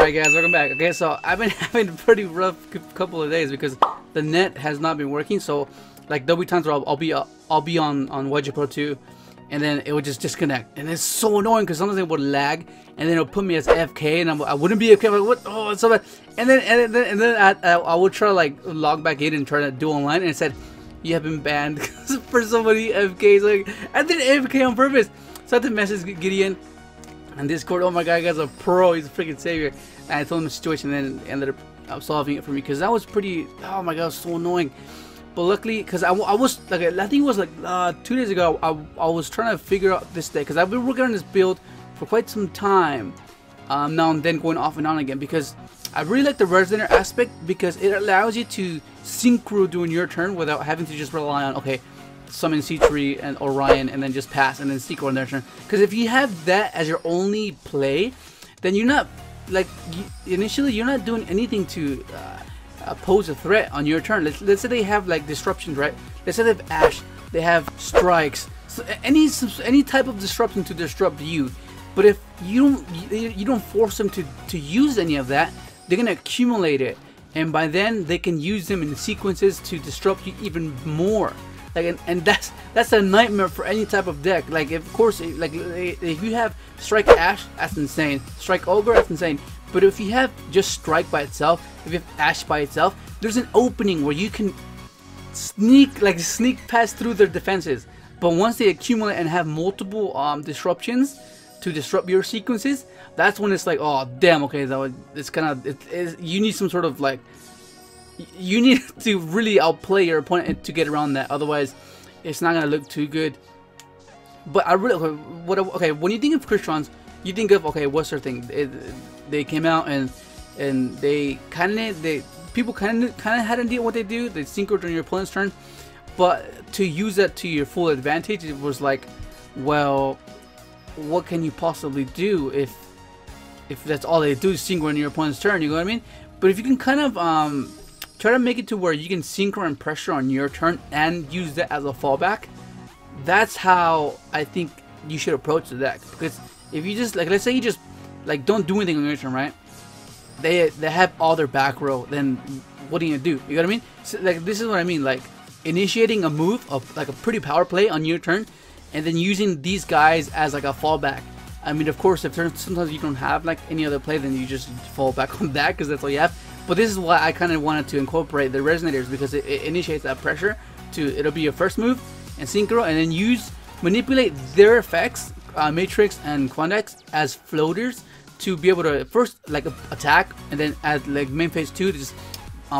Alright guys, welcome back. Okay, so I've been having a pretty rough couple of days because the net has not been working. So like there'll be times where I'll be on yugioh Pro 2 and then it would just disconnect, and it's so annoying because sometimes it would lag and then it'll put me as FK and I wouldn't be FK. I'm like, what? Oh, it's so bad. And then I would try to like log back in and try to do online, and it said you have been banned for so many FKs. Like I did FK on purpose. So I had to message Gideon on Discord. Oh my god, guy's a pro, he's a freaking savior. And I told him the situation, and then ended up solving it for me because that was pretty, oh my god, it was so annoying. But luckily, because I was like, I think it was like 2 days ago, I was trying to figure out this day because I've been working on this build for quite some time, now and then going off and on again, because I really like the Resonator aspect because it allows you to synchro during your turn without having to just rely on, okay, summon C3 and Orion and then just pass and then synchro on their turn. Because if you have that as your only play, then you're not, like, initially you're not doing anything to pose a threat on your turn. Let's say they have like disruptions, right? Let's say they have Ash, they have strikes, so any type of disruption to disrupt you. But if you don't force them to use any of that, they're gonna accumulate it, and by then they can use them in sequences to disrupt you even more. Like, and that's a nightmare for any type of deck. Like, of course, like if you have Strike Ash, that's insane. Strike Ogre, that's insane. But if you have just Strike by itself, if you have Ash by itself, there's an opening where you can sneak past through their defenses. But once they accumulate and have multiple disruptions to disrupt your sequences, that's when it's like, oh damn, okay, so it's kind of, you need some sort of like, you need to really outplay your opponent to get around that. Otherwise, it's not gonna look too good. But I really, okay, when you think of Crystrons, you think of, okay, what's their thing? They came out and people kind of had an idea what they do. They synchro during your opponent's turn, but to use that to your full advantage, it was like, well, what can you possibly do if that's all they do is synchro on your opponent's turn? You know what I mean? But if you can kind of try to make it to where you can synchro and pressure on your turn and use that as a fallback, that's how I think you should approach the deck. Because if you just, like, let's say you just like don't do anything on your turn, right? They have all their back row, then what are you gonna do? You know what I mean? So, like, this is what I mean, like initiating a move of like a pretty power play on your turn, and then using these guys as like a fallback. I mean, of course, if sometimes you don't have like any other play, then you just fall back on that because that's all you have. But this is why I kind of wanted to incorporate the Resonators, because it initiates that pressure to, it'll be your first move and synchro, and then manipulate their effects, Matrix and Quandex, as floaters to be able to first like attack, and then at like main phase 2 to just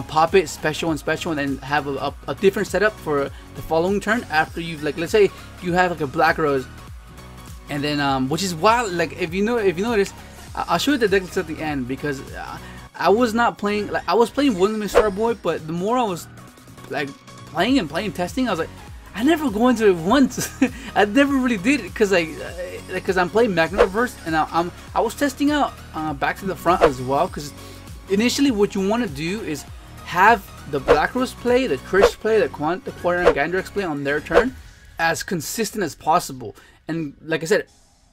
pop it special, and then have a different setup for the following turn after you've, like, let's say you have like a Black Rose, and then which is wild. Like, if you notice, I'll show you the deck list at the end, because I was not playing, like, I was playing one Mistar Boy, but the more I was like playing, testing, I was like, I never go into it once. I never really did it because because I'm playing Magnet Reverse, and I was testing out Back to the Front as well, because initially what you want to do is have the Black Rose play, the Trish play, the quariongandraz play on their turn as consistent as possible. And like I said,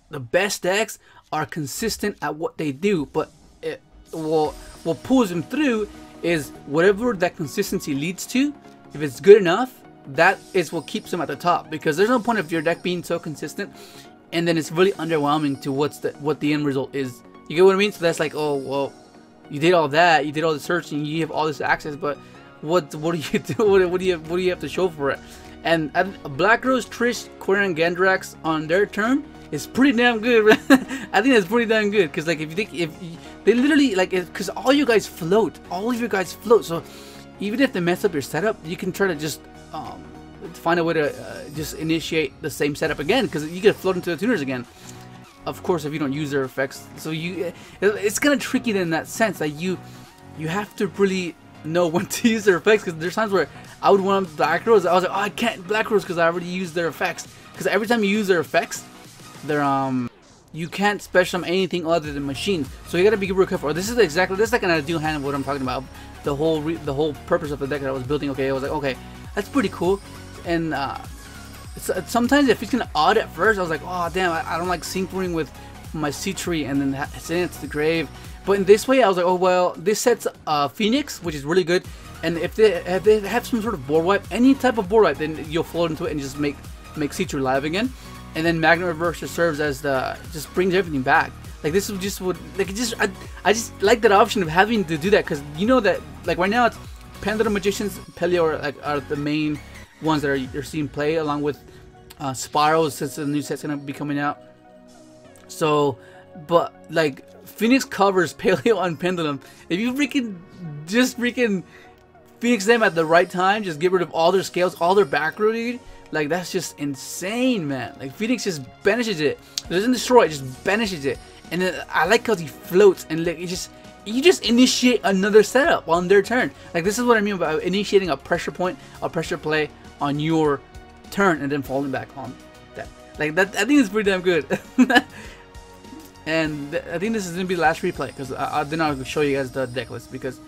the best decks are consistent at what they do, but what pulls them through is whatever that consistency leads to. If it's good enough, that is what keeps them at the top, because there's no point of your deck being so consistent and then it's really underwhelming to what the end result is. You get what I mean? So that's like, oh well, you did all that, you did all the searching, you have all this access, but what do you do? What do you have to show for it? And Black Rose, Trish, quariongandraz on their turn is pretty damn good. I think that's pretty damn good, because like if they literally, like, because all you guys float, so even if they mess up your setup, you can try to just find a way to just initiate the same setup again, because you get float into the tuners again. Of course, if you don't use their effects, so it's kind of tricky in that sense that you have to really know when to use their effects, because there's times where I would want Black Rose, I was like, oh, I can't Black Rose because I already used their effects, because every time you use their effects, they're you can't special them anything other than machines, so you gotta be real careful. This is like an ideal hand of what I'm talking about. The whole purpose of the deck that I was building. Okay, I was like, okay, that's pretty cool. And sometimes if it's gonna odd at first, I was like, oh damn, I don't like synchroning with off my C-tree and then send it to the grave. But in this way, I was like, oh well, this sets Phoenix, which is really good. And if they have some sort of board wipe, any type of board wipe, then you'll float into it and just make C-tree live again. And then Magnet Reverse just serves as just brings everything back. Like this would just I just like that option of having to do that, because you know that like right now it's Pendulum Magicians, Pelio are the main ones that you're seeing play, along with Spirals, since the new set's gonna be coming out. So, but like Phoenix covers Paleo and Pendulum. If you just Phoenix them at the right time, just get rid of all their scales, all their back row, dude. Like that's just insane, man. Like Phoenix just banishes it. It doesn't destroy it, just banishes it. And then I like how he floats and like you just initiate another setup on their turn. Like this is what I mean about initiating a pressure point, a pressure play on your turn and then falling back on that. Like that, I think it's pretty damn good. And I think this is gonna be the last replay, because then I'll show you guys the deck list, because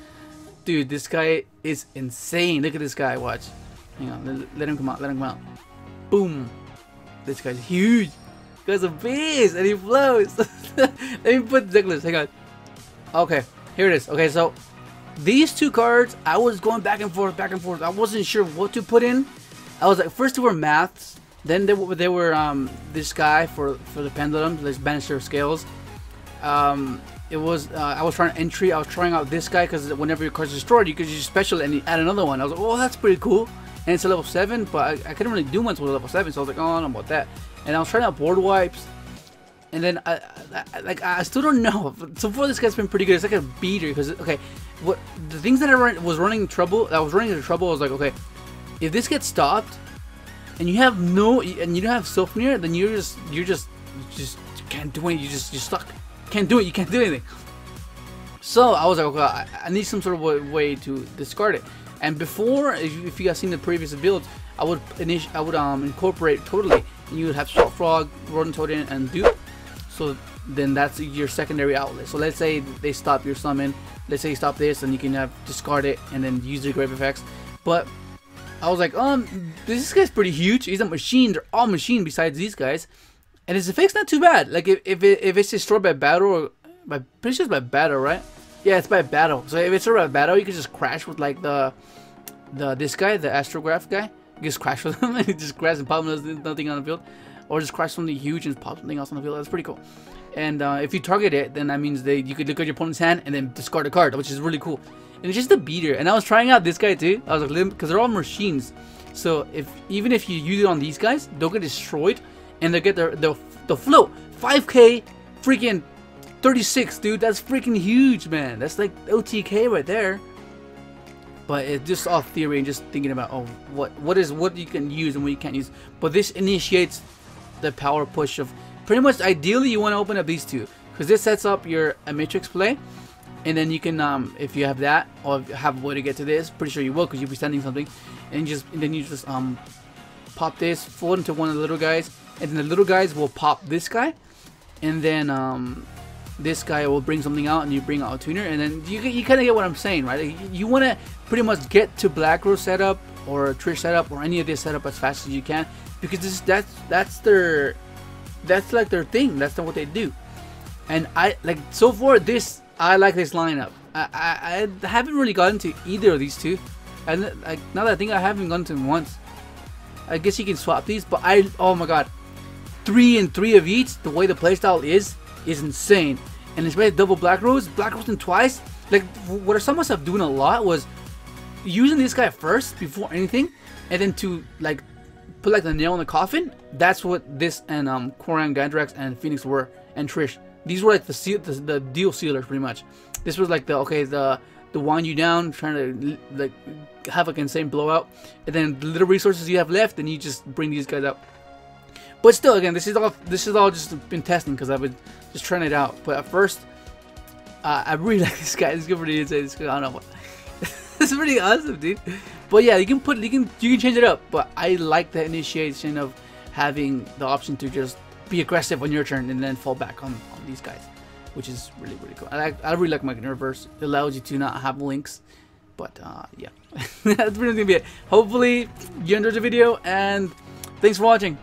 dude, this guy is insane. Look at this guy. Watch. Hang on. Let him come out. Let him come out. Boom. This guy's huge. This guy's a beast, and he flows. Let me put the deck list. Hang on. Okay, here it is. Okay, so these two cards, I was going back and forth, back and forth. I wasn't sure what to put in. I was like, first they were maths, then they were this guy for the pendulum, this banisher of scales. It was I was trying entry. I was trying out this guy because whenever your card's destroyed, you could use special and add another one. I was like, oh, that's pretty cool. And it's a level 7, but I couldn't really do much with a level 7, so I was like, oh, I don't know about that. And I was trying out board wipes. And then I still don't know. So far this guy's been pretty good. It's like a beater, because okay, what the things that I was running into trouble. I was was like, okay, if this gets stopped and you have you don't have Sofnir, then you just can't do anything. You're stuck. Can't do it. You can't do anything. So I was like, okay, I need some sort of way to discard it. And before, if you guys seen the previous builds, I would incorporate totally, and you would have Salt Frog, Rodent Totem, and Dupe. So then that's your secondary outlet. So let's say they stop your summon. Let's say you stop this, and you can have discard it and then use your grave effects. But I was like, this guy's pretty huge. He's a machine. They're all machine besides these guys, and his effect's not too bad. Like if it's destroyed by battle, or pretty sure it's by battle, right? Yeah, it's by battle. So if it's destroyed by battle, you can just crash with like this guy, the Astrograph guy. You just crash with him and he just crashes and pops nothing on the field. Or just crash something huge and pop something else on the field. That's pretty cool. And if you target it, then that means you could look at your opponent's hand and then discard a card, which is really cool. And it's just a beater. And I was trying out this guy too. I was like, because they're all machines. So even if you use it on these guys, they'll get destroyed and they'll get the float. 5k freaking 36, dude. That's freaking huge, man. That's like OTK right there. But it's just off theory and just thinking about what you can use and what you can't use. But this initiates the power push of pretty much. Ideally, you want to open up these two, because this sets up your matrix play, and then you can if you have that or have a way to get to this. Pretty sure you will, because you'll be sending something, and then you just pop this, float into one of the little guys, and then the little guys will pop this guy, and then this guy will bring something out, and you bring out a tuner, and then you kind of get what I'm saying, right? You want to pretty much get to Black Rose setup or a Trish setup or any of this setup as fast as you can, because that's like their thing. That's what they do. And I like, so far I like this lineup. I haven't really gotten to either of these two, and like now that I think I haven't gone to them once. I guess you can swap these, but oh my god, 3 and 3 of each. The way the playstyle is insane. And especially double Black Rose in twice. Like what some of us have doing a lot was using this guy first before anything, and then to like put like the nail in the coffin. That's what this and quariongandraz and Phoenix were, and Trish. These were like the deal sealers pretty much. This was like the wind you down, trying to like have like an insane blowout, and then the little resources you have left, and you just bring these guys out. But still, again, this is all just been testing, because I've been just trying it out. But at first, I really like this guy. This is pretty insane. This guy, I don't know what. It's pretty awesome, dude. But yeah, you can change it up. But I like the initiation of having the option to just be aggressive on your turn and then fall back on these guys, which is really cool. I really like my reverse. It allows you to not have links. But yeah, that's pretty much gonna be it. Hopefully you enjoyed the video, and thanks for watching.